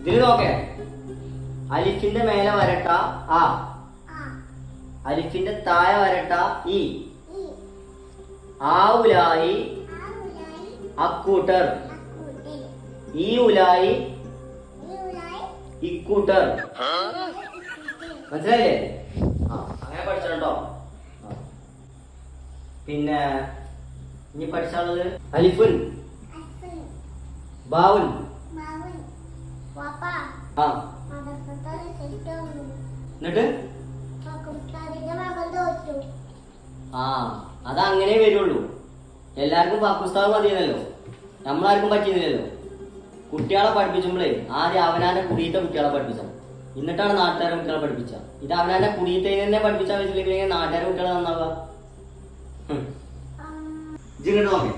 ഇതിൽ നോക്കേ, അലിഫിന്റെ മേലെ വരട്ട ആ, അലിഫിന്റെ താഴെ വരട്ട ഈ, ആ ഉലായി അക്കൂട്ടർ, ഈ ഉലായി ഇക്കൂട്ടർ. മനസ്സിലായില്ലേ? ആ, അങ്ങനെ പഠിച്ചോ. പിന്നെ ഇനി പഠിച്ചാലുള്ളത് അലിഫുൻ, ബാവുൻ. ആ, എന്നിട്ട് ആ, അതങ്ങനെ വരുള്ളൂ. എല്ലാവർക്കും പുസ്തകം മതിയെന്നല്ലോ, നമ്മളാർക്കും പറ്റിയെന്നില്ലല്ലോ. കുട്ടികളെ പഠിപ്പിച്ചുമ്പോഴേ ആദ്യം അവനാന്റെ കുടിയത്തെ കുട്ടികളെ പഠിപ്പിച്ചാൽ, എന്നിട്ടാണ് നാട്ടുകാരെ കുട്ടികളെ പഠിപ്പിച്ച. ഇത് അവനാന്റെ കുടിയത്തെ തന്നെ പഠിപ്പിച്ചാൽ വെച്ചില്ലെങ്കിൽ നാട്ടുകാരെ കുട്ടികളെ നന്നാവുക. ഇങ്ങോട്ട് നോക്കേ.